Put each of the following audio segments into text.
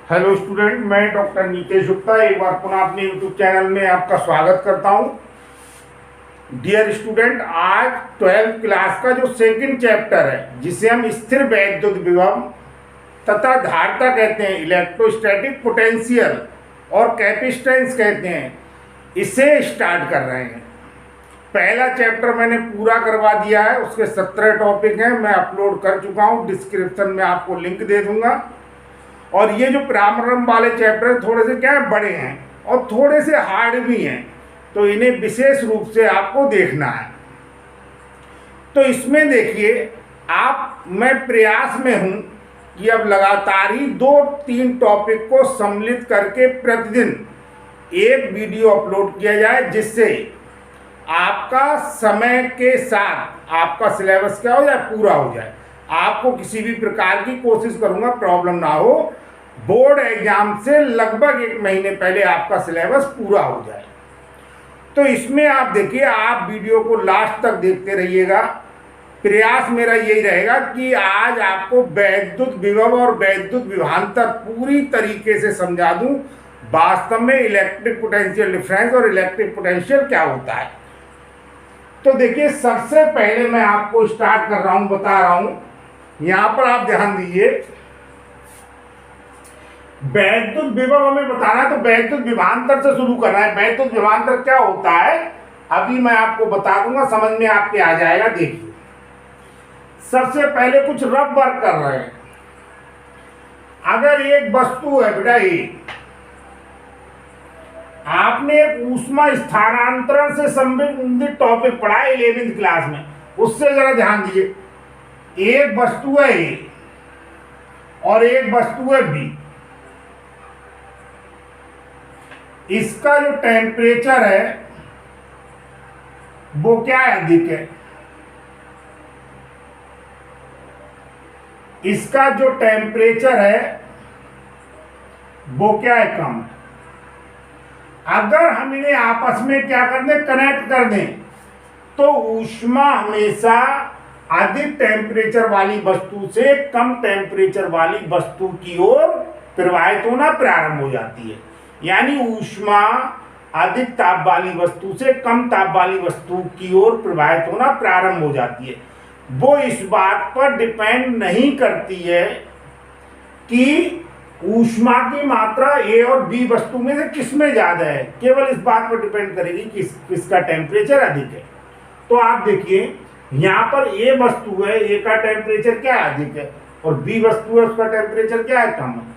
Hello student, मैं doctor Nitesh Gupta एक बार पुनः अपने यूट्यूब चैनल में आपका स्वागत करता हूं। डियर स्टूडेंट, आज 12th क्लास का जो सेकंड चैप्टर है जिसे हम स्थिर वैद्युत विभव तथा धारिता कहते हैं, इलेक्ट्रोस्टैटिक पोटेंशियल और कैपेसिटेंस कहते हैं, इसे स्टार्ट कर रहे हैं। पहला चैप्टर मैंने पूरा करवा दिया है, उसके 17 टॉपिक हैं, मैं अपलोड कर चुका हूं। डिस्क्रिप्शन में आपको लिंक दे दूंगा। और ये जो प्रारंभ वाले चैप्टर थोड़े से क्या है, बड़े हैं और थोड़े से हार्ड भी हैं, तो इन्हें विशेष रूप से आपको देखना है। तो इसमें देखिए, मैं प्रयास में हूं कि अब लगातार ही 2-3 टॉपिक को सम्मिलित करके प्रतिदिन एक वीडियो अपलोड किया जाए, जिससे आपका समय के साथ आपका सिलेबस क्या हो जाए, पूरा हो जाए। आपको किसी भी प्रकार की कोशिश करूंगा प्रॉब्लम ना हो, बोर्ड एग्जाम से लगभग 1 महीने पहले आपका सिलेबस पूरा हो जाए। तो इसमें आप देखिए, आप वीडियो को लास्ट तक देखते रहिएगा। प्रयास मेरा यही रहेगा कि आज आपको वैद्युत विभव और वैद्युत विभवांतर पूरी तरीके से समझा दूं। वास्तव में इलेक्ट्रिक पोटेंशियल डिफरेंस और इलेक्ट्रिक पोटेंशियल क्या होता है। तो देखिए, सबसे पहले मैं आपको स्टार्ट कर रहा हूं, बता रहा हूं। यहां पर आप ध्यान दीजिए, वैद्युत विभव हमें बताना है तो वैद्युत विभवांतर से शुरू करना है। वैद्युत विभवांतर क्या होता है अभी मैं आपको बता दूंगा, समझ में आपके आ जाएगा। देखिए, सबसे पहले कुछ रफ वर्क कर रहे हैं। अगर एक वस्तु है बेटा, आपने एक ऊष्मा स्थानांतरण से संबंधित टॉपिक पढ़ा है 11th क्लास में, उससे जरा ध्यान दीजिए। एक वस्तु है ए और एक वस्तु है बी। इसका जो टेम्परेचर है वो क्या है, अधिक है। इसका जो टेम्परेचर है वो क्या है, कम है। अगर हम इन्हें आपस में क्या कर दें, कनेक्ट कर दें, तो ऊष्मा हमेशा अधिक टेम्परेचर वाली वस्तु से कम टेम्परेचर वाली वस्तु की ओर प्रवाहित होना प्रारंभ हो जाती है। यानी ऊष्मा अधिक ताप वाली वस्तु से कम ताप वाली वस्तु की ओर प्रवाहित होना प्रारंभ हो जाती है। वो इस बात पर डिपेंड नहीं करती है कि ऊष्मा की मात्रा ए और बी वस्तु में से किस में ज्यादा है, केवल इस बात पर डिपेंड करेगी कि किसका टेम्परेचर अधिक है। तो आप देखिए, यहाँ पर ए वस्तु है, ए का टेम्परेचर क्या है, अधिक है, और बी वस्तु है, उसका टेम्परेचर क्या है, कम है।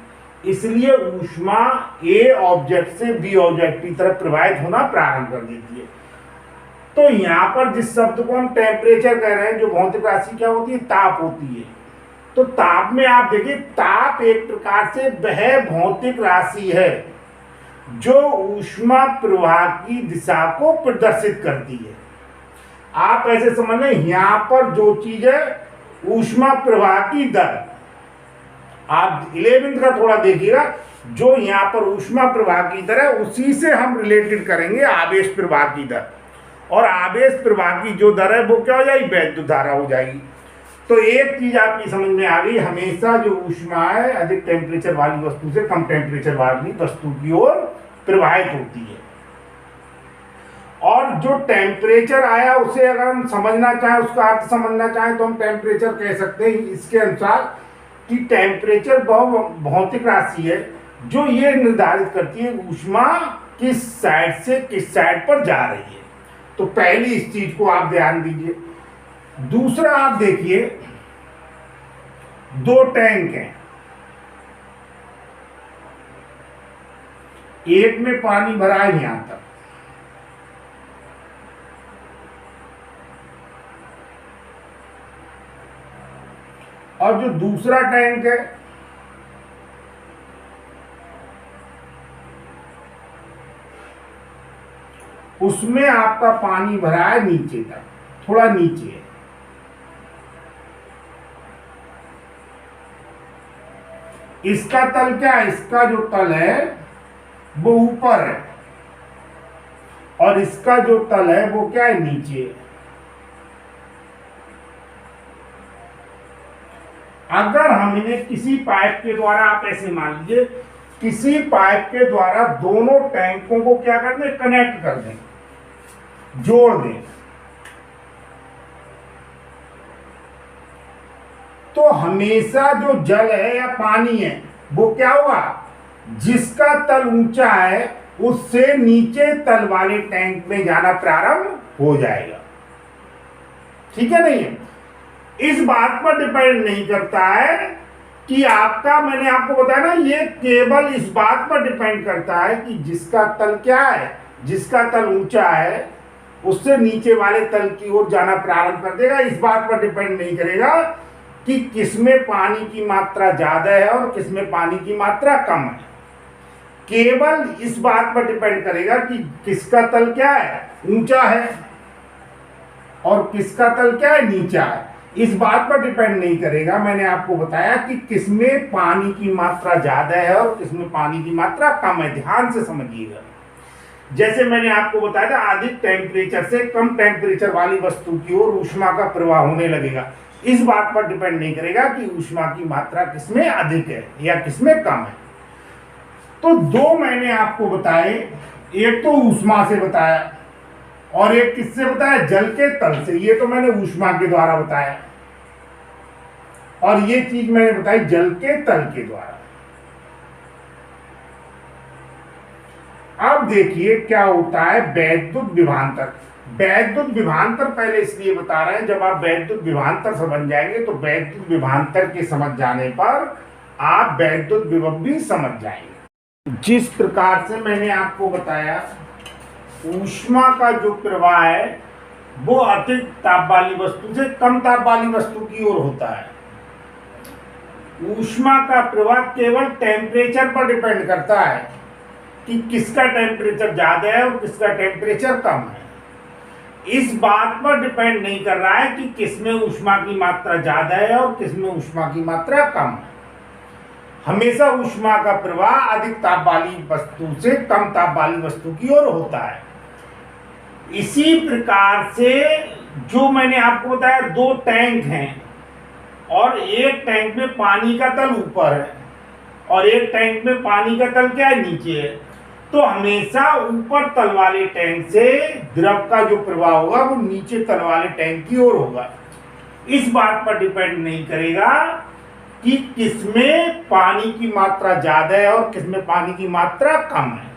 इसलिए ऊष्मा ए ऑब्जेक्ट से बी ऑब्जेक्ट की तरफ प्रवाहित होना प्रारंभ कर देती है। तो यहाँ पर जिस शब्द को हम टेम्परेचर कह रहे हैं, जो भौतिक राशि क्या होती है, ताप होती है। तो ताप में आप देखिए, ताप एक प्रकार से वह भौतिक राशि है जो ऊष्मा प्रवाह की दिशा को प्रदर्शित करती है। आप ऐसे समझ लें, यहां पर जो चीज है ऊष्मा प्रवाह की दर, आप 11th का थोड़ा देखिएगा, जो यहाँ पर ऊष्मा प्रवाह की दर है उसी से हम रिलेटेड करेंगे आवेश प्रवाह की दर। और आवेश प्रवाह की जो दर है वो क्या हो जाएगी, वैद्युत धारा हो जाएगी। तो एक चीज आपकी समझ में आ गई, हमेशा जो ऊष्मा है अधिक टेम्परेचर वाली वस्तु से कम टेम्परेचर वाली वस्तु की ओर प्रवाहित होती है। और जो टेम्परेचर आया उसे अगर हम समझना चाहें, उसका अर्थ समझना चाहें, तो हम टेम्परेचर कह सकते हैं इसके अनुसार कि टेम्परेचर वह भौतिक राशि है जो ये निर्धारित करती है ऊष्मा किस साइड से किस साइड पर जा रही है। तो पहली इस चीज को आप ध्यान दीजिए। दूसरा आप देखिए, 2 टैंक हैं, एक में पानी भरा है यहां तक, और जो दूसरा टैंक है उसमें आपका पानी भरा है नीचे तक, थोड़ा नीचे है। इसका तल क्या है, इसका जो तल है वो ऊपर है और इसका जो तल है वो क्या है, नीचे है। अगर हम इन्हें किसी पाइप के द्वारा, आप ऐसे मान लीजिए किसी पाइप के द्वारा दोनों टैंकों को क्या कर दें, कनेक्ट कर दें, जोड़ दें, तो हमेशा जो जल है या पानी है वो क्या हुआ, जिसका तल ऊंचा है उससे नीचे तल वाले टैंक में जाना प्रारंभ हो जाएगा। ठीक है, नहीं है? इस बात पर डिपेंड नहीं करता है कि आपका, मैंने आपको बताया ना, ये केवल इस बात पर डिपेंड करता है कि जिसका तल क्या है, जिसका तल ऊंचा है उससे नीचे वाले तल की ओर जाना प्रारंभ कर देगा। इस बात पर डिपेंड नहीं करेगा कि किसमें पानी की मात्रा ज्यादा है और किसमें पानी की मात्रा कम है। केवल इस बात पर डिपेंड करेगा कि किसका तल क्या है, ऊंचा है, और किसका तल क्या है, नीचा है। इस बात पर डिपेंड नहीं करेगा, मैंने आपको बताया, कि किसमें पानी की मात्रा ज्यादा है और किसमें पानी की मात्रा कम है। ध्यान से समझिएगा। जैसे मैंने आपको बताया था, अधिक टेम्परेचर से कम टेम्परेचर वाली वस्तु की ओर ऊष्मा का प्रवाह होने लगेगा। इस बात पर डिपेंड नहीं करेगा कि ऊष्मा की मात्रा किसमें अधिक है या किसमें कम है। तो दो मैंने आपको बताए, एक तो ऊष्मा से बताया और एक किससे बताया, जल के तल से। ये तो मैंने ऊष्मा के द्वारा बताया और ये चीज मैंने बताई जल के तल के द्वारा। अब देखिए क्या होता है वैद्युत विभवांतर। वैद्युत विभवांतर पहले इसलिए बता रहे हैं, जब आप वैद्युत विभवांतर समझ जाएंगे तो वैद्युत विभवांतर के समझ जाने पर आप वैद्युत विभव भी समझ जाएंगे। जिस प्रकार से मैंने आपको बताया, ऊष्मा का जो प्रवाह है वो अधिक ताप वाली वस्तु से कम ताप वाली वस्तु की ओर होता है। ऊष्मा का प्रवाह केवल टेम्परेचर पर डिपेंड करता है कि किसका टेम्परेचर ज्यादा है और किसका टेम्परेचर कम है। इस बात पर डिपेंड नहीं कर रहा है कि किसमें ऊष्मा की मात्रा ज्यादा है और किसमें ऊष्मा की मात्रा कम है। हमेशा ऊष्मा का प्रवाह अधिक ताप वाली वस्तु से कम ताप वाली वस्तु की ओर होता है। इसी प्रकार से जो मैंने आपको बताया, दो टैंक हैं और एक टैंक में पानी का तल ऊपर है और एक टैंक में पानी का तल क्या है, नीचे है। तो हमेशा ऊपर तल वाले टैंक से द्रव का जो प्रवाह होगा वो नीचे तल वाले टैंक की ओर होगा। इस बात पर डिपेंड नहीं करेगा कि किसमें पानी की मात्रा ज्यादा है और किसमें पानी की मात्रा कम है।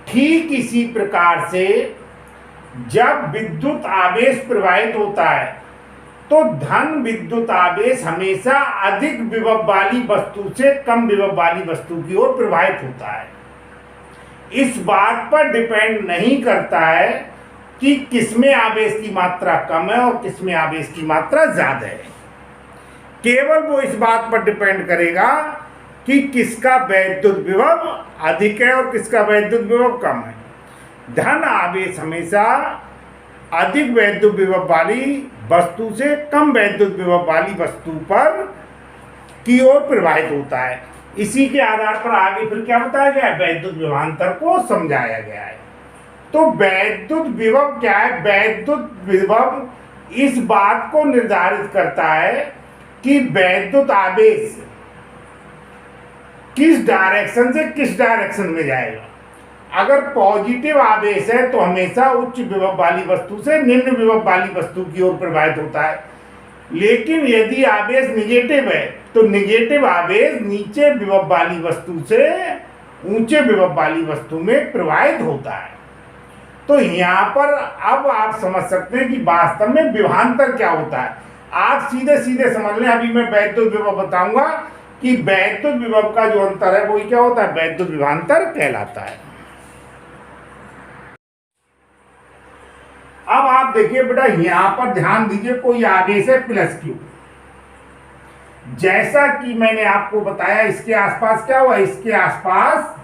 ठीक इसी प्रकार से जब विद्युत आवेश प्रवाहित होता है तो धन विद्युत आवेश हमेशा अधिक विभव वाली वस्तु से कम विभव वाली वस्तु की ओर प्रवाहित होता है। इस बात पर डिपेंड नहीं करता है कि किसमें आवेश की मात्रा कम है और किसमें आवेश की मात्रा ज्यादा है। केवल वो इस बात पर डिपेंड करेगा कि किसका वैद्युत विभव अधिक है और किसका वैद्युत विभव कम है। धन आवेश हमेशा अधिक वैद्युत विभव वाली वस्तु से कम वैद्युत विभव वाली वस्तु पर की ओर प्रवाहित होता है। इसी के आधार पर आगे फिर क्या बताया गया है, वैद्युत विभवांतर को समझाया गया है। तो वैद्युत विभव क्या है, वैद्युत विभव इस बात को निर्धारित करता है कि वैद्युत आवेश किस डायरेक्शन से किस डायरेक्शन में जाएगा। अगर पॉजिटिव आवेश है तो हमेशा उच्च विभव वाली वस्तु से निम्न विभव वाली वस्तु की ओर प्रवाहित होता है, लेकिन यदि आवेश निगेटिव है तो निगेटिव आवेश नीचे विभव वाली वस्तु से ऊंचे विभव वाली वस्तु में प्रवाहित होता है। तो यहाँ पर अब आप समझ सकते हैं कि वास्तव में विभवांतर क्या होता है। आप सीधे सीधे समझ लें, अभी मैं वैद्युत विभव बताऊंगा कि वैद्युत विभव का जो अंतर है वही क्या होता है, वैद्युत विभवांतर कहलाता है। अब आप देखिए बेटा, यहां पर ध्यान दीजिए, कोई आवेश है प्लस क्यू। जैसा कि मैंने आपको बताया, इसके आसपास क्या हुआ, इसके आसपास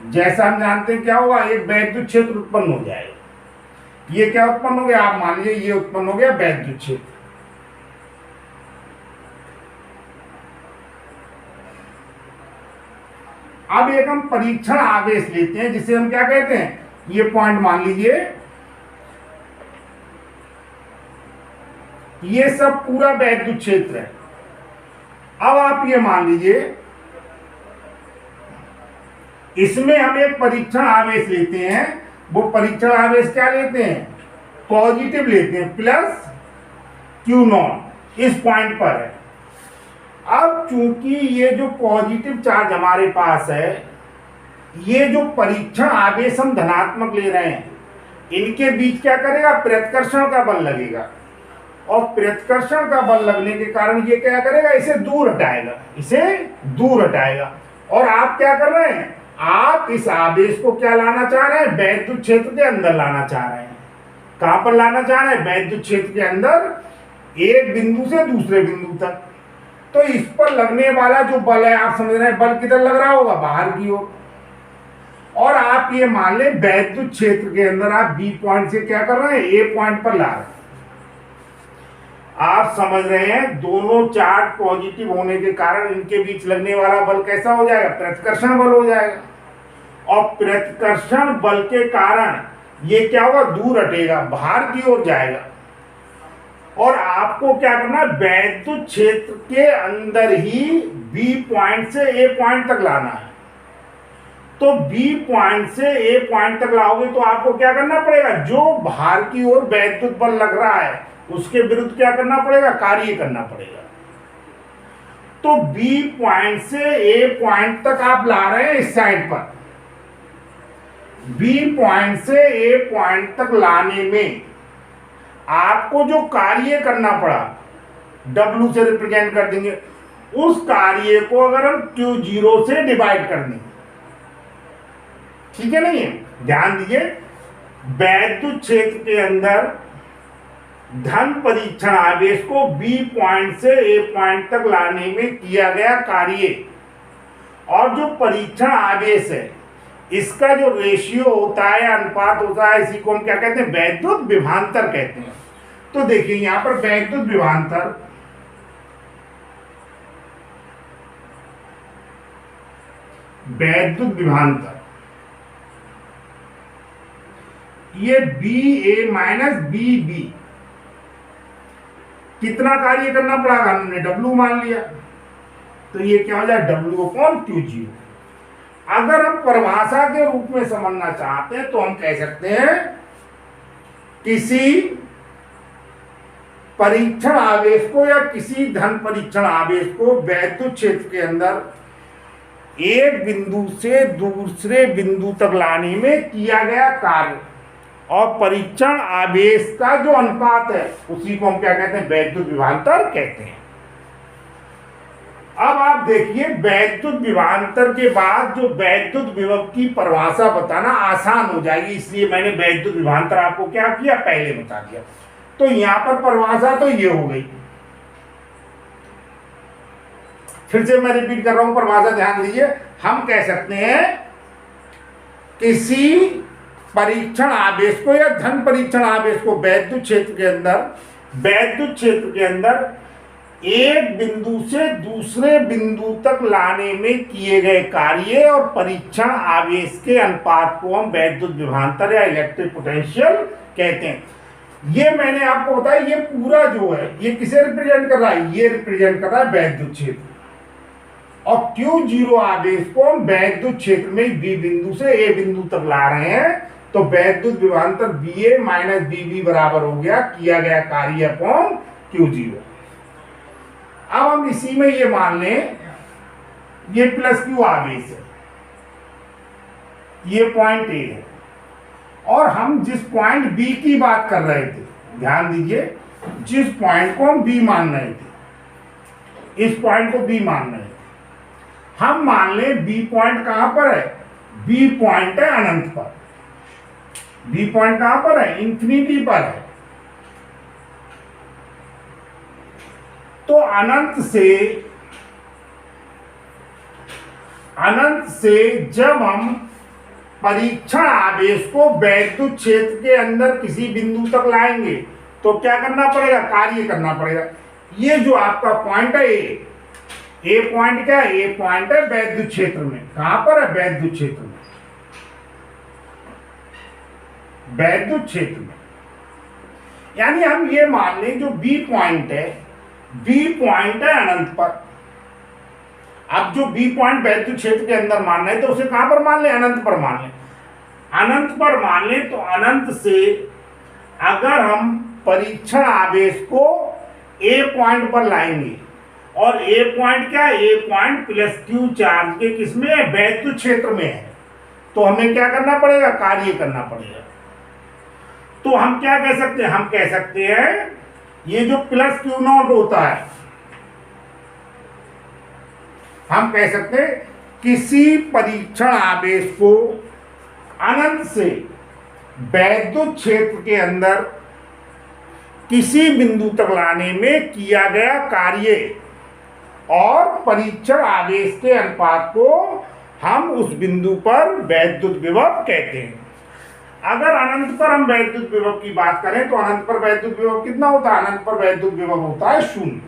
जैसा हम जानते हैं क्या होगा, एक वैद्युत क्षेत्र उत्पन्न हो जाएगा। ये क्या उत्पन्न हो गया, आप मान लीजिए ये उत्पन्न हो गया वैद्युत क्षेत्र। अब एक हम परीक्षण आवेश लेते हैं जिसे हम क्या कहते हैं, ये पॉइंट मान लीजिए, ये सब पूरा वैद्युत क्षेत्र है। अब आप ये मान लीजिए इसमें हम एक परीक्षण आवेश लेते हैं, वो परीक्षण आवेश क्या लेते हैं, पॉजिटिव लेते हैं, प्लस क्यू नॉट इस पॉइंट पर है। अब चूंकि ये जो पॉजिटिव चार्ज हमारे पास है, ये जो परीक्षण आवेश हम धनात्मक ले रहे हैं, इनके बीच क्या करेगा, प्रतिकर्षण का बल लगेगा, और प्रतिकर्षण का बल लगने के कारण ये क्या करेगा, इसे दूर हटाएगा, इसे दूर हटाएगा। और आप क्या कर रहे हैं, आप इस आवेश को क्या लाना चाह रहे हैं, वैद्युत क्षेत्र के अंदर लाना चाह रहे हैं। कहां पर लाना चाह रहे हैं, वैद्युत क्षेत्र के अंदर, एक बिंदु से दूसरे बिंदु तक। तो इस पर लगने वाला जो बल है, आप समझ रहे हैं, बल किधर लग रहा होगा, बाहर की ओर। और आप ये मान लें वैद्युत क्षेत्र के अंदर आप बी पॉइंट से क्या कर रहे हैं, ए पॉइंट पर ला रहे हैं। आप समझ रहे हैं, दोनों चार्ज पॉजिटिव होने के कारण इनके बीच लगने वाला बल कैसा हो जाएगा, प्रतिकर्षण बल हो जाएगा। और प्रतिकर्षण बल के कारण ये क्या होगा, दूर हटेगा, बाहर की ओर जाएगा। और आपको क्या करना है, वैद्युत क्षेत्र के अंदर ही बी पॉइंट से ए पॉइंट तक लाना है। तो बी पॉइंट से ए पॉइंट तक लाओगे तो आपको क्या करना पड़ेगा, जो बाहर की ओर वैद्युत बल लग रहा है उसके विरुद्ध क्या करना पड़ेगा, कार्य करना पड़ेगा। तो बी पॉइंट से ए पॉइंट तक आप ला रहे हैं इस साइड पर। बी पॉइंट से ए पॉइंट तक लाने में आपको जो कार्य करना पड़ा, W से रिप्रेजेंट कर देंगे, उस कार्य को अगर हम Q0 से डिवाइड कर देंगे, ठीक है नहीं है। ध्यान दीजिए, वैद्युत क्षेत्र के अंदर धन परीक्षण आवेश को बी पॉइंट से ए पॉइंट तक लाने में किया गया कार्य, और जो परीक्षण आवेश है इसका जो रेशियो होता है, अनुपात होता है, इसी को हम क्या कहते हैं, वैद्युत विभवांतर कहते हैं। तो देखिए यहां पर वैद्युत विभवांतर, वैद्युत विभवांतर ये बी ए माइनस बी बी, कितना कार्य करना पड़ा, हमने W मान लिया, तो ये क्या हो जाए, W/Q0। अगर हम परिभाषा के रूप में समझना चाहते हैं तो हम कह सकते हैं, किसी परीक्षण आवेश को या किसी धन परीक्षण आवेश को वैद्युत क्षेत्र के अंदर एक बिंदु से दूसरे बिंदु तक लाने में किया गया कार्य, और परीक्षण आवेश का जो अनुपात है उसी को हम क्या कहते हैं, वैद्युत विभवांतर कहते हैं। अब आप देखिए, वैद्युत विभवांतर के बाद जो वैद्युत विभव की परिभाषा बताना आसान हो जाएगी, इसलिए मैंने वैद्युत विभवांतर आपको क्या किया, पहले बता दिया। तो यहां पर परिभाषा तो ये हो गई, फिर से मैं रिपीट कर रहा हूं परिभाषा, ध्यान दीजिए। हम कह सकते हैं किसी परीक्षण आवेश को या धन परीक्षण आवेश को वैद्युत क्षेत्र के अंदर, वैद्युत क्षेत्र के अंदर एक बिंदु से दूसरे बिंदु तक लाने में किए गए कार्य और परीक्षण आवेश के अनुपात को हम वैद्युत विभवांतर या इलेक्ट्रिक पोटेंशियल कहते हैं। ये मैंने आपको बताया, ये पूरा जो है ये किसे रिप्रेजेंट कर रहा है, ये रिप्रेजेंट कर रहा है वैद्युत क्षेत्र। और Q0 आवेश को हम वैद्युत क्षेत्र में बी बिंदु से ए बिंदु तक ला रहे हैं, तो वैद्युत विभवांतर BA माइनस BB बराबर हो गया किया गया कार्य अपॉन Q0। अब हम इसी में ये मान लें, ये प्लस Q आवेश है, ये पॉइंट A है, और हम जिस पॉइंट B की बात कर रहे थे, ध्यान दीजिए, जिस पॉइंट को हम B मान रहे थे, इस पॉइंट को B मान रहे थे, हम मान लें B पॉइंट कहां पर है, B पॉइंट है अनंत पर। B पॉइंट कहां पर है, इंफिनिटी पर है। तो अनंत से जब हम परीक्षण आवेश को वैद्युत क्षेत्र के अंदर किसी बिंदु तक लाएंगे तो क्या करना पड़ेगा, कार्य करना पड़ेगा। ये जो आपका पॉइंट है ए पॉइंट क्या है, ए पॉइंट है वैद्युत क्षेत्र में। कहां पर है, वैद्युत क्षेत्र में, वैद्युत क्षेत्र में। यानी हम ये मान लें जो बी पॉइंट है, बी पॉइंट है अनंत पर। अब जो बी पॉइंट वैद्युत क्षेत्र के अंदर मान रहे तो उसे कहां पर मान ले, अनंत पर मान ले। अनंत पर मान ले तो अनंत से अगर हम परीक्षण आवेश को ए पॉइंट पर लाएंगे, और ए पॉइंट क्या है, ए पॉइंट प्लस क्यू चार्ज के किसमें है, वैद्युत क्षेत्र में है, तो हमें क्या करना पड़ेगा, कार्य करना पड़ेगा। तो हम क्या कह सकते हैं, हम कह सकते हैं ये जो प्लस क्यू नॉट होता है, हम कह सकते हैं किसी परीक्षण आवेश को अनंत से वैद्युत क्षेत्र के अंदर किसी बिंदु तक लाने में किया गया कार्य और परीक्षण आवेश के अनुपात को हम उस बिंदु पर वैद्युत विभव कहते हैं। अगर अनंत पर हम वैद्युत विभव की बात करें तो अनंत पर वैद्युत विभव कितना होता है, अनंत पर वैद्युत विभव होता है 0।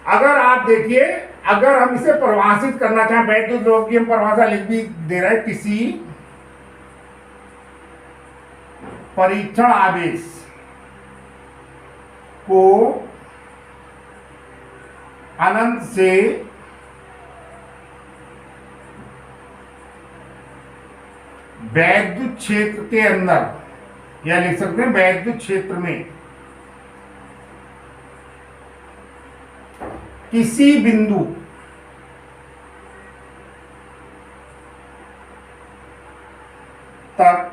अगर आप देखिए, अगर हम इसे परिभाषित करना चाहें, वैद्युत विभव की हम परिभाषा लिख भी दे रहे हैं, किसी परीक्षण आवेश को अनंत से वैद्युत क्षेत्र के अंदर, या लिख सकते हैं वैद्युत क्षेत्र में किसी बिंदु तक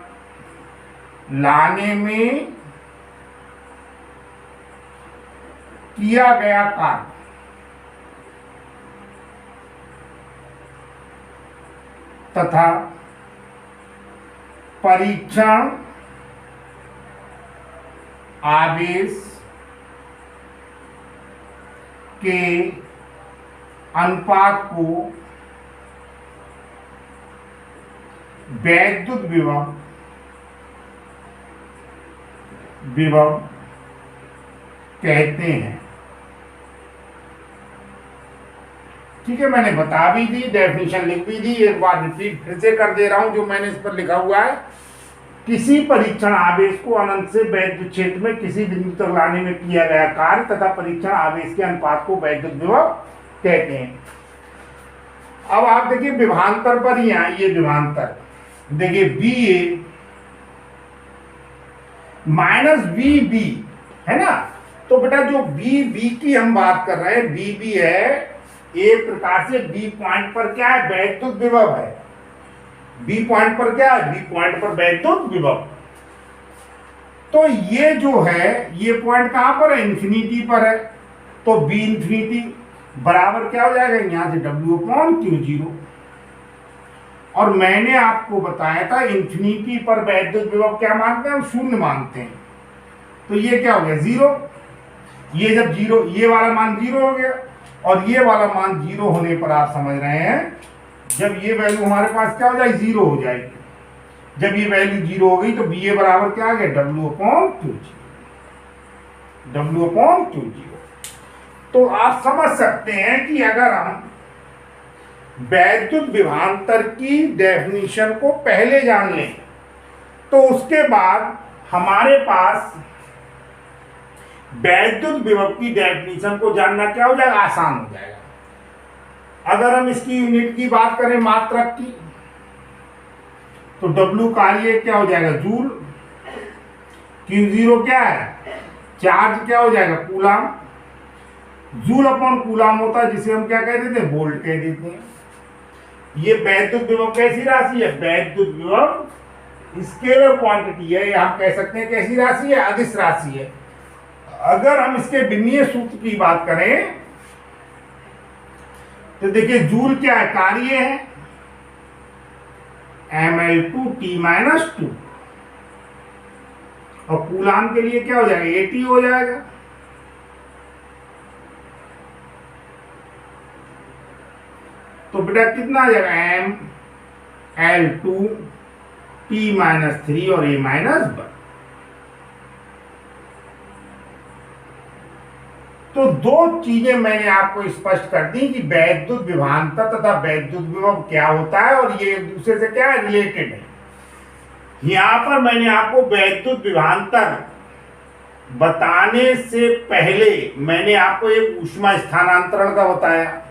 लाने में किया गया कार्य तथा परीक्षण आवेश के अनुपात को वैद्युत विभव कहते हैं। ठीक है, मैंने बता भी दी, डेफिनेशन लिख भी दी, एक बार रिपीट फिर से कर दे रहा हूं जो मैंने इस पर लिखा हुआ है। किसी परीक्षण आवेश को अनंत से वैद्युत क्षेत्र में किसी बिंदु तक लाने में किया गया कार्य तथा परीक्षण आवेश के अनुपात को वैद्युत विभव कहते हैं। अब आप देखिए विभवांतर पर ही आइए, विभवांतर देखिए बी ए माइनस बी बी है ना, तो बेटा जो बी बी की हम बात कर रहे हैं, बी बी है एक प्रकार से बी पॉइंट पर क्या है, वैद्युत विभव है। बी पॉइंट पर क्या है, बी पॉइंट पर वैद्युत विभव। तो ये जो है, ये पॉइंट कहां पर है, इन्फिनिटी पर है, तो बी इन्फिनिटी बराबर क्या हो जाएगा, यहां से W अपॉन क्यू 0। और मैंने आपको बताया था इन्फिनिटी पर वैद्युत विभव क्या मानते हैं, हम 0 मानते हैं। तो ये क्या हो गया, 0। ये जब 0, ये वाला मान 0 हो गया, और ये वाला मान 0 होने पर आप समझ रहे हैं जब ये वैल्यू हमारे पास क्या हो जाएगी, 0 हो जाएगी। जब ये वैल्यू 0 हो गई तो बी ए बराबर क्या आ गया, W upon Q 0, W upon Q 0। तो आप समझ सकते हैं कि अगर हम वैद्युत विभवांतर की डेफिनेशन को पहले जान लें तो उसके बाद हमारे पास वैद्युत विभव की डेफिनेशन को जानना क्या हो जाएगा, आसान हो जाएगा। अगर हम इसकी यूनिट की बात करें मात्रक की, तो W कार्य क्या हो जाएगा, जूल। Q0 क्या है, चार्ज क्या हो जाएगा, कूलाम। जूल अपॉन कूलाम होता है जिसे हम क्या कह देते हैं, वोल्ट कह देते हैं। ये वैद्युत विभव कैसी राशि है, वैद्युत विभव स्केलर क्वांटिटी है, हम कह सकते हैं कैसी राशि है, अदिश राशि है। अगर हम इसके विमीय सूत्र की बात करें तो देखिए जूल क्या है, कार्य है, mL2T-2, और कूलाम के लिए क्या हो जाएगा, AT हो जाएगा। तो बेटा कितना आ जाएगा, mL2T-3 और A-1। तो दो चीजें मैंने आपको स्पष्ट कर दी कि वैद्युत विभवांतर तथा वैद्युत विभव क्या होता है और ये एक दूसरे से क्या है, रिलेटेड है। यहां पर मैंने आपको वैद्युत विभवांतर बताने से पहले मैंने आपको एक ऊष्मा स्थानांतरण का बताया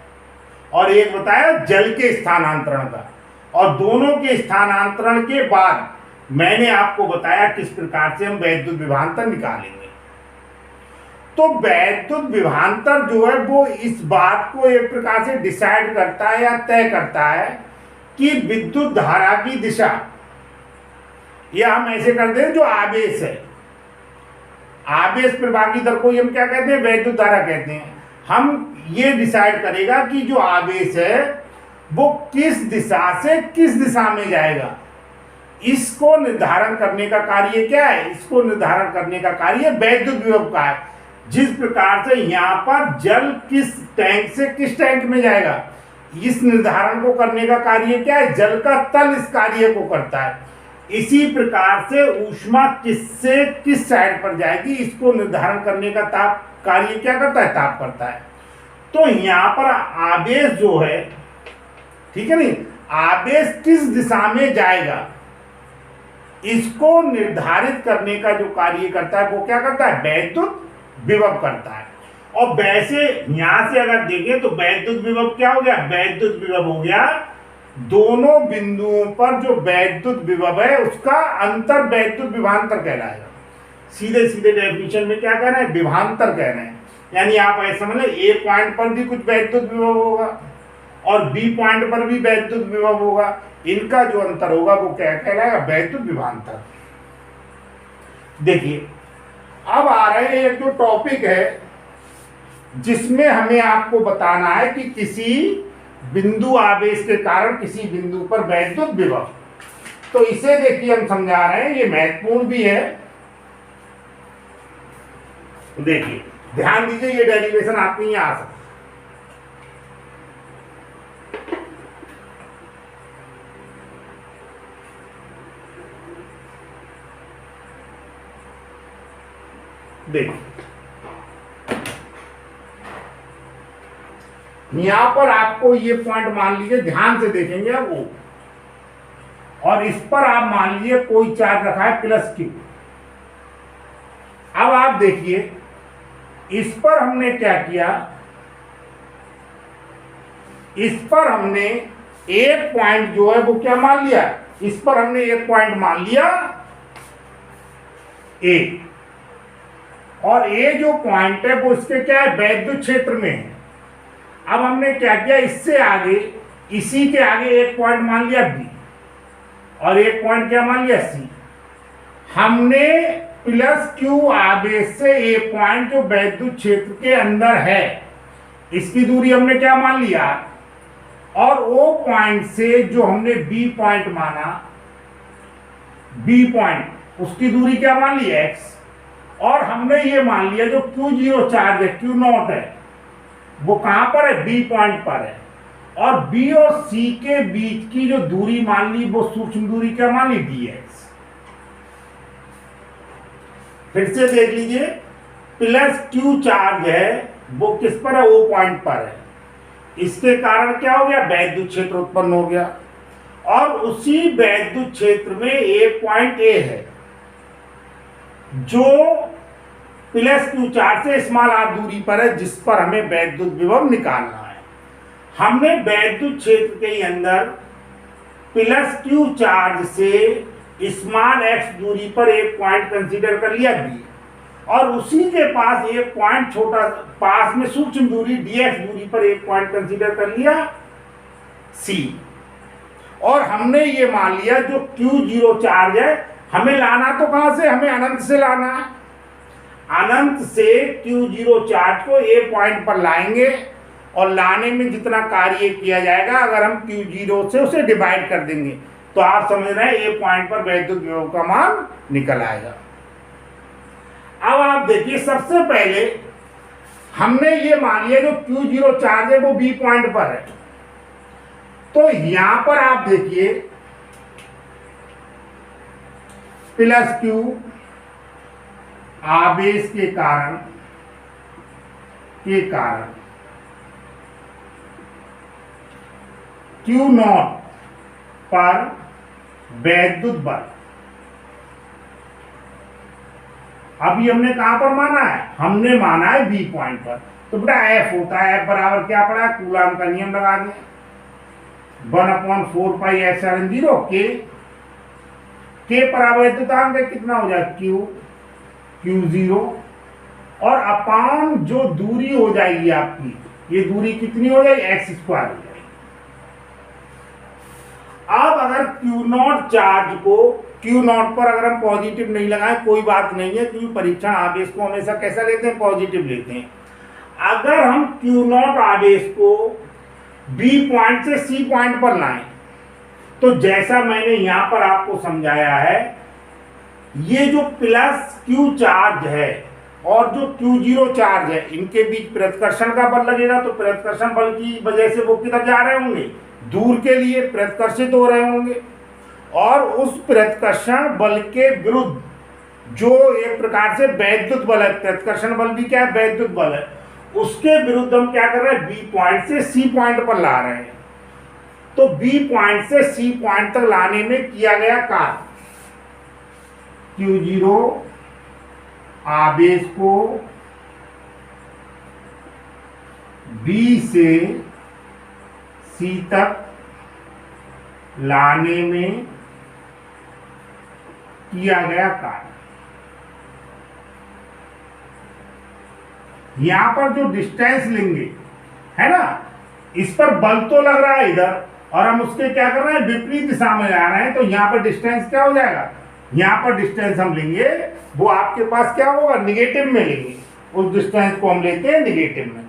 और एक बताया जल के स्थानांतरण का, और दोनों के स्थानांतरण के बाद मैंने आपको बताया किस प्रकार से हम वैद्युत विभवांतर निकालेंगे। तो वैद्युत विभवांतर जो है वो इस बात को एक प्रकार से डिसाइड करता है या तय करता है कि विद्युत धारा की दिशा, या हम ऐसे करते हैं जो आवेश है, आवेश प्रवाह दर को हम क्या कहते हैं, वैद्युत धारा कहते हैं। हम ये डिसाइड करेगा कि जो आवेश है वो किस दिशा से किस दिशा में जाएगा, इसको निर्धारण करने का कार्य क्या है, इसको निर्धारण करने का कार्य वैद्युत विभव का है। जिस प्रकार से यहाँ पर जल किस टैंक से किस टैंक में जाएगा, इस निर्धारण को करने का कार्य क्या है, जल का तल इस कार्य को करता है। इसी प्रकार से ऊष्मा किससे किस साइड पर जाएगी, इसको निर्धारण करने का ताप कार्य क्या करता है, ताप करता है। तो यहाँ पर आवेश जो है, ठीक है नहीं, आवेश किस दिशा में जाएगा इसको निर्धारित करने का जो कार्य करता है वो क्या करता है, वैद्युत विभव करता है। और वैसे यहां से अगर देखें तो वैद्युत विभव क्या हो गया, वैद्युत विभव हो गया दोनों बिंदुओं पर जो वैद्युत विभव है उसका अंतर वैद्युत विभवांतर कहलाएगा। सीधे सीधे डेफिनेशन में क्या कह रहे हैं, विभवांतर कह रहे हैं। यानी आप ऐसे समझ लें, ए पॉइंट पर भी कुछ वैद्युत विभव होगा और बी पॉइंट पर भी वैद्युत विभव होगा, इनका जो अंतर होगा वो क्या कहलाएगा, वैद्युत विभवांतर। देखिए अब आ रहे हैं एक जो टॉपिक है जिसमें हमें आपको बताना है कि किसी बिंदु आवेश के कारण किसी बिंदु पर वैद्युत विभव। तो इसे देखिए हम समझा रहे हैं, ये महत्वपूर्ण भी है। देखिए ध्यान दीजिए, ये डेरिवेशन आपकी यहां आ सकती है। देखिए यहां पर आपको ये पॉइंट मान लीजिए, ध्यान से देखेंगे अब वो, और इस पर आप मान लीजिए कोई चार्ज रखा है +Q। अब आप देखिए इस पर हमने क्या किया, इस पर हमने एक पॉइंट जो है वो क्या मान लिया, इस पर हमने एक पॉइंट मान लिया A, और ये जो पॉइंट है वो इसके क्या है, वैद्युत क्षेत्र में है। अब हमने क्या किया, इससे आगे, इसी के आगे एक पॉइंट मान लिया B और एक पॉइंट क्या मान लिया C। हमने +Q आवेश से ये पॉइंट जो वैद्युत क्षेत्र के अंदर है इसकी दूरी हमने क्या मान लिया, और वो पॉइंट से जो हमने B पॉइंट माना, B पॉइंट उसकी दूरी क्या मान ली x, और हमने ये मान लिया जो Q0 चार्ज है, Q0 है, वो कहां पर है, B पॉइंट पर है, और B और C के बीच की जो दूरी मान ली वो सूक्ष्म दूरी क्या मान ली, dx। फिर से देख लीजिए, +Q चार्ज है वो किस पर है, O पॉइंट पर है, इसके कारण क्या हो गया, वैद्युत क्षेत्र उत्पन्न हो गया। और उसी वैद्युत क्षेत्र में एक पॉइंट A है जो +Q चार्ज से r दूरी पर है, जिस पर हमें वैद्युत विभव निकालना है। हमने वैद्युत क्षेत्र के अंदर +Q चार्ज से x दूरी पर एक पॉइंट कंसीडर कर लिया B, और उसी के पास एक पॉइंट छोटा पास में सूक्ष्म दूरी dx दूरी पर एक पॉइंट कंसीडर कर लिया C। और हमने ये मान लिया जो Q0 चार्ज है हमें लाना तो कहां से, हमें अनंत से लाना है। अनंत से Q0 चार्ज को A पॉइंट पर लाएंगे और लाने में जितना कार्य किया जाएगा, अगर हम Q0 से उसे डिवाइड कर देंगे तो आप समझ रहे हैं A पॉइंट पर वैद्युत विभव का मान निकल आएगा। अब आप देखिए, सबसे पहले हमने ये मान लिया जो Q0 चार्ज है वो B पॉइंट पर है। तो यहां पर आप देखिए +Q आवेश के कारण Q0 पर वैद्युत बल। अभी हमने कहां पर माना है, हमने माना है B पॉइंट पर। तो बेटा एफ होता है, एफ बराबर क्या पड़ा, कूलाम का नियम लगा दें, 1/4πε0 के बराबर विद्युतांक कितना हो जाए Q0, और अपान जो दूरी हो जाएगी आपकी, ये दूरी कितनी हो जाएगी, x² हो जाएगी। अब अगर Q0 चार्ज को Q0 पर अगर हम पॉजिटिव नहीं लगाएं कोई बात नहीं है, क्योंकि परीक्षण आवेश को हमेशा कैसा लेते हैं, पॉजिटिव लेते हैं। अगर हम Q0 आवेश को B पॉइंट से C पॉइंट पर लाएं, तो जैसा मैंने यहां पर आपको समझाया है, ये जो प्लस Q चार्ज है और जो Q0 चार्ज है, इनके बीच प्रतिकर्षण का बल लगेगा, तो प्रतिकर्षण बल की वजह से वो किधर जा रहे होंगे, दूर के लिए प्रतिकर्षित हो रहे होंगे, और उस प्रतिकर्षण बल के विरुद्ध जो एक प्रकार से वैद्युत बल है, प्रतिकर्षण बल भी क्या है, वैद्युत बल है, उसके विरुद्ध हम क्या कर रहे हैं, बी पॉइंट से सी पॉइंट पर ला रहे हैं। तो बी पॉइंट से सी पॉइंट तक लाने में किया गया कार्य, Q0 आवेश को B से C तक लाने में किया गया कार्य। यहां पर जो डिस्टेंस लेंगे है ना, इस पर बल तो लग रहा है इधर, और हम उसके क्या कर रहे हैं, विपरीत दिशा में जा रहे हैं, तो यहां पर डिस्टेंस क्या हो जाएगा, यहां पर डिस्टेंस हम लेंगे वो आपके पास क्या होगा, निगेटिव में लेंगे, उस डिस्टेंस को हम लेते हैं निगेटिव में।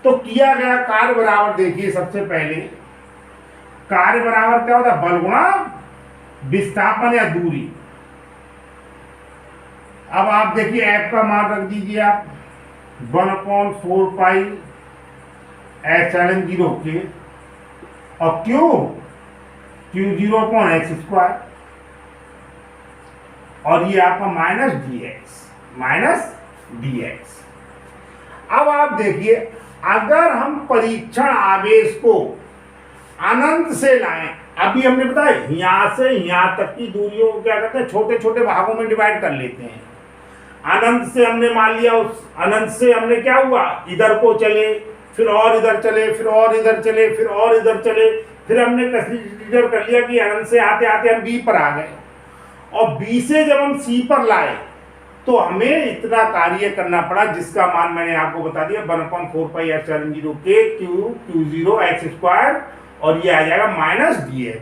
तो किया गया कार्य बराबर, देखिए सबसे पहले कार्य बराबर क्या होता है, बल गुणा विस्थापन या दूरी। अब आप देखिए F का मान रख दीजिए आप 1/4πε0 के, और Q0/x², और ये आपका माइनस dx। अब आप देखिए, अगर हम परीक्षण आवेश को अनंत से लाएं, अभी हमने बताया यहां से यहां तक की दूरियों को क्या करते हैं, छोटे छोटे भागों में डिवाइड कर लेते हैं। अनंत से हमने मान लिया, उस अनंत से हमने क्या हुआ, इधर को चले, फिर और इधर चले, फिर और इधर चले, फिर और इधर चले, फिर हमने कंसीडर कर लिया कि अनंत से आते आते हम बी पर आ गए, और बी से जब हम सी पर लाए तो हमें इतना कार्य करना पड़ा, जिसका मान मैंने आपको बता दिया 1/4πε0 के Q0 x², और ये आ जाएगा -dx।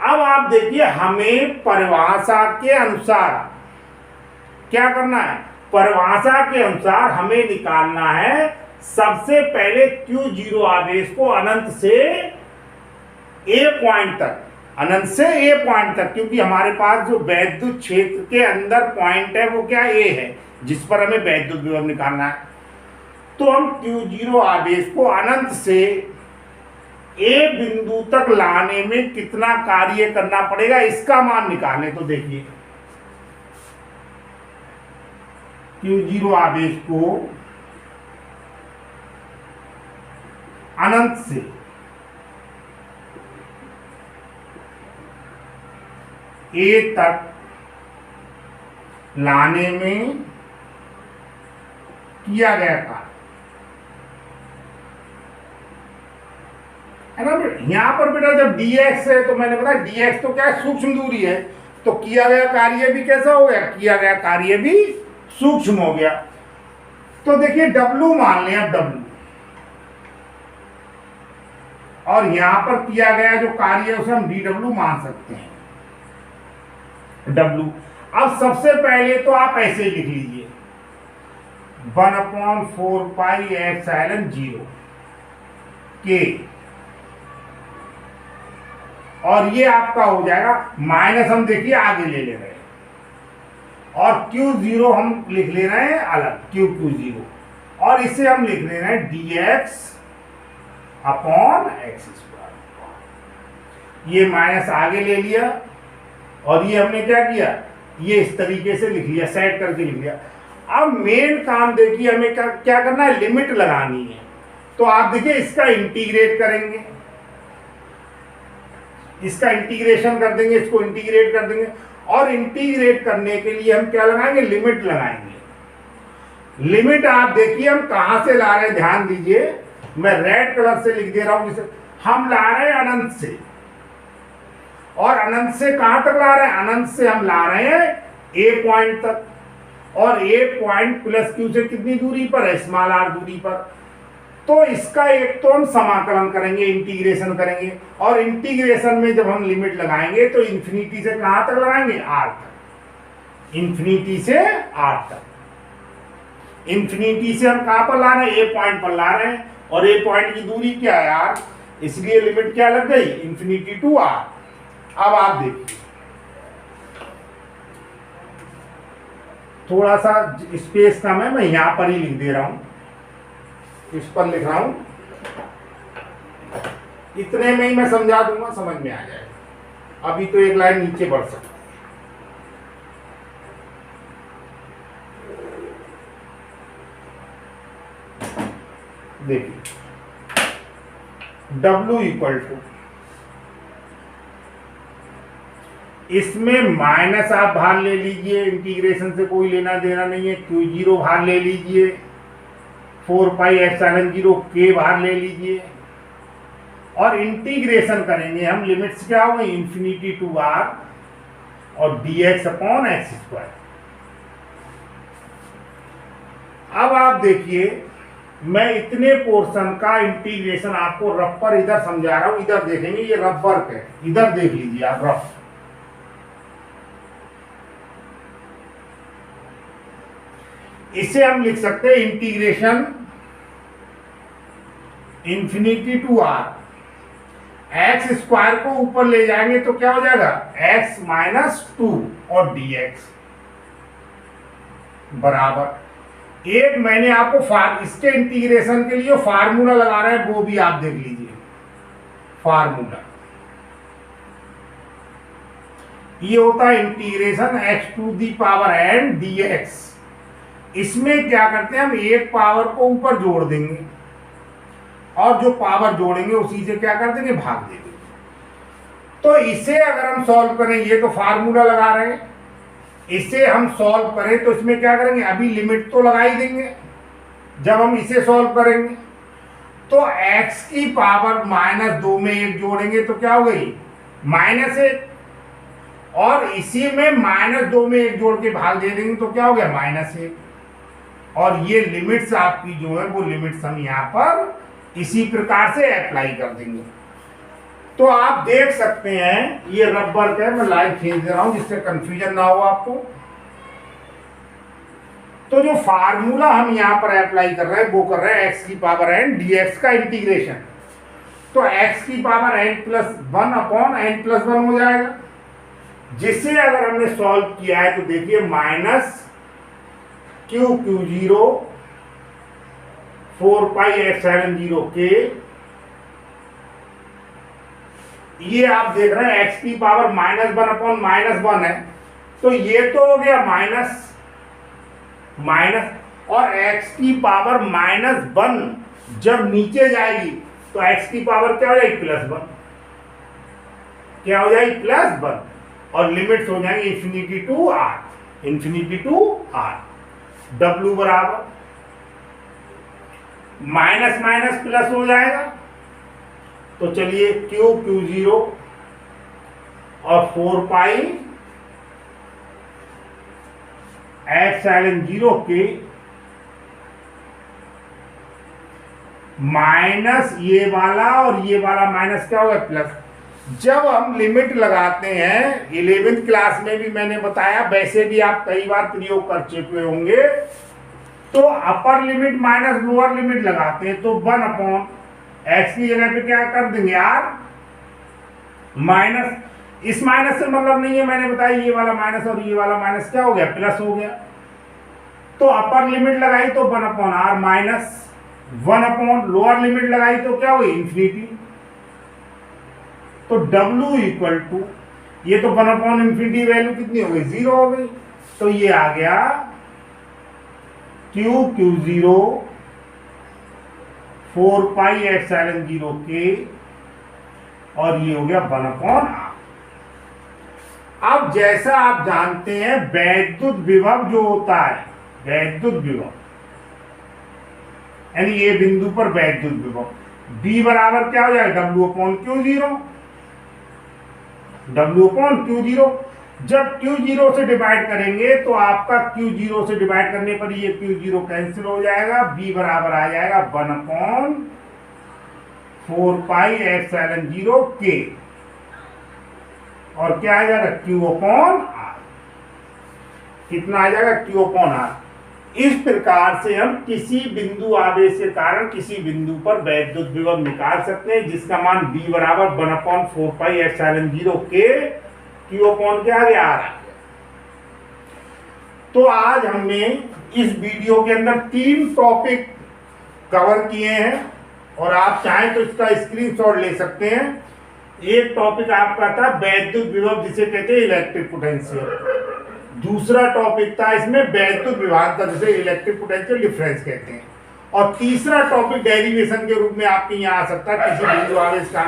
अब आप देखिए, हमें परिभाषा के अनुसार क्या करना है, परिभाषा के अनुसार हमें निकालना है सबसे पहले Q0 आवेश को अनंत से A पॉइंट तक, अनंत से A पॉइंट तक, क्योंकि हमारे पास जो वैद्युत क्षेत्र के अंदर पॉइंट है वो क्या, A है, जिस पर हमें वैद्युत विभव निकालना है। तो हम Q0 आवेश को अनंत से A बिंदु तक लाने में कितना कार्य करना पड़ेगा, इसका मान निकालें। तो देखिए, Q0 आवेश को अनंत से A तक लाने में किया गया कार्य है ना। यहां पर बेटा जब dx है, तो मैंने बताया dx तो क्या है, सूक्ष्म दूरी है, तो किया गया कार्य भी कैसा हो गया, किया गया कार्य भी सूक्ष्म हो गया। तो देखिए W मान लें अब, W, और यहां पर किया गया जो कार्य है उसे हम dW मान सकते हैं, W। अब सबसे पहले तो आप ऐसे लिख लीजिए 1/4πε0 के, और ये आपका हो जाएगा माइनस, हम देखिए आगे ले रहे हैं, और Q0 हम लिख ले रहे हैं अलग, Q0, और इसे हम लिख ले रहे हैं dx/x²। ये माइनस आगे ले लिया, और ये हमने क्या किया, ये इस तरीके से लिख लिया, सेट करके लिख लिया। अब मेन काम देखिए, हमें क्या करना है, लिमिट लगानी है। तो आप देखिए इसका इंटीग्रेट करेंगे, इसका इंटीग्रेशन कर देंगे, इसको इंटीग्रेट कर देंगे, और इंटीग्रेट करने के लिए हम क्या लगाएंगे, लिमिट लगाएंगे। लिमिट आप देखिए हम कहां से ला रहे हैं, ध्यान दीजिए, मैं रेड कलर से लिख दे रहा हूं, जिसे हम ला रहे हैं अनंत से, और अनंत से कहां तक ला रहे हैं, अनंत से हम ला रहे हैं ए पॉइंट तक, और ए पॉइंट प्लस क्यू से कितनी दूरी पर है, स्मॉल आर दूरी पर। तो इसका एक तो हम समाकलन करेंगे, इंटीग्रेशन करेंगे, और इंटीग्रेशन में जब हम लिमिट लगाएंगे तो इंफिनिटी से कहां तक लगाएंगे, आर तक, इंफिनिटी से आर तक। इंफिनिटी से हम कहां पर ला रहे हैं, ए पॉइंट पर ला रहे हैं, और ए पॉइंट की दूरी क्या है, आर, इसलिए लिमिट क्या लग गई, इंफिनिटी टू आर। अब आप देखिए, थोड़ा सा स्पेस कम है, मैं यहां पर ही लिख दे रहा हूं, इस पर लिख रहा हूं, इतने में ही मैं समझा दूंगा, समझ में आ जाएगा। अभी तो एक लाइन नीचे बढ़ सकता है। देखिए W इक्वल टू, इसमें माइनस आप बाहर ले लीजिए, इंटीग्रेशन से कोई लेना देना नहीं है, Q0 बाहर ले लीजिए, 4 पाई एप्सिलॉन 0 के बाहर ले लीजिए, और इंटीग्रेशन करेंगे हम, लिमिट्स क्या हो गई, इंफिनिटी टू आर और dx अपॉन एक्स स्क्वायर। अब आप देखिए, मैं इतने पोर्शन का इंटीग्रेशन आपको रफ पर इधर समझा रहा हूं, इधर देखेंगे, ये रफ वर्क है, इधर देख लीजिए आप रफ। इसे हम लिख सकते हैं integration infinity to R, X square को ऊपर ले जाएंगे तो क्या हो जाएगा, एक्स माइनस 2 और dx बराबर, एक मैंने आपको इसके इंटीग्रेशन के लिए फार्मूला लगा रहा है, वो भी आप देख लीजिए, फार्मूला ये होता है integration x to the power n dx। इसमें क्या करते हैं हम, एक पावर को ऊपर जोड़ देंगे, और जो पावर जोड़ेंगे उसी से क्या कर देंगे, भाग देंगे। तो इसे अगर हम सॉल्व करें, ये तो फार्मूला लगा रहे हैं, इसे हम सॉल्व करें तो इसमें क्या करेंगे, अभी लिमिट तो लगा ही देंगे। जब हम इसे सॉल्व करेंगे तो x की पावर -2 में 1 जोड़ेंगे तो क्या हो गई, -1, और इसी में -2 में 1 जोड़ के भाग दे देंगे तो क्या हो गया, -1। और ये लिमिट्स आपकी जो है वो लिमिट्स हम यहाँ पर इसी प्रकार से अप्लाई कर देंगे। तो आप देख सकते हैं, ये रबर का है, मैं लाइन खींच दे रहा हूं जिससे कंफ्यूजन ना हो आपको। तो जो फार्मूला हम यहां पर अप्लाई कर रहे हैं वो कर रहे हैं x की पावर n dx का इंटीग्रेशन। तो x की पावर n+1 अपॉन n+1 हो जाएगा, जिसे अगर हमने सॉल्व किया है तो देखिए -q0 4 पाई एप्सिलॉन 0 के, ये आप देख रहे हैं x की पावर -1 अपॉन -1 है, तो ये तो हो गया माइनस, और x की पावर -1 जब नीचे जाएगी तो x की पावर क्या हो जाएगी, +1, क्या हो जाएगी, +1, और लिमिट्स हो जाएंगे infinity to R, infinity to R. W बराबर माइनस माइनस प्लस हो जाएगा, तो चलिए Q0 और 4 पाई एप्सिलॉन 0 के माइनस ये वाला और ये वाला माइनस क्या होगा, प्लस। जब हम लिमिट लगाते हैं, 11th क्लास में भी मैंने बताया, वैसे भी आप कई बार प्रयोग कर चुके होंगे, तो upper limit minus lower limit लगाते हैं तो 1 अपॉन एक्स की जगह पे क्या कर देंगे, आर माइनस, इस माइनस से मतलब नहीं है, मैंने बताया ये वाला माइनस और ये वाला माइनस क्या हो गया, प्लस हो गया। तो अपर लिमिट लगाई तो 1 upon R minus 1 upon, lower limit लगाई तो क्या हुई, इंफिनिटी। तो W इक्वल टू, ये तो 1 अपॉन इंफिनिटी वैल्यू कितनी हो गई, 0 हो गई, तो ये आ गया Q0 4 पाई एप्सिलॉन 0 के, और ये हो गया 1 अपॉन आर। अब जैसा आप जानते हैं वैद्युत विभव जो होता है, वैद्युत विभव यानी ये बिंदु पर वैद्युत विभव। B बराबर क्या हो जाएगा, W/Q0। W/Q0 जब Q0 से डिवाइड करेंगे तो आपका Q0 से डिवाइड करने पर ये Q0 कैंसिल हो जाएगा। B बराबर आ जाएगा 1/4πε0K, और क्या आ जाएगा, Q/R। कितना आ जाएगा, Q/R। इस प्रकार से हम किसी बिंदु आवेश के कारण किसी बिंदु पर वैद्युत विभव निकाल सकते हैं, जिसका मान B बराबर 1/4πε0K Q/के आगे आ रहा है। तो आज हमने इस वीडियो के अंदर 3 टॉपिक कवर किए हैं, और आप चाहें तो इसका स्क्रीनशॉट ले सकते हैं। एक टॉपिक आपका था वैद्युत विभव, जिसे कहते हैं इलेक्ट्रिक पोटेंशियल। दूसरा टॉपिक था इसमें वैद्युत विभवांतर, जिसे इलेक्ट्रिक पोटेंशियल डिफरेंस कहते हैं। और तीसरा टॉपिक डेरिवेशन के रूप में आपके यहाँ आ सकता है किसी बिंदु आवेश का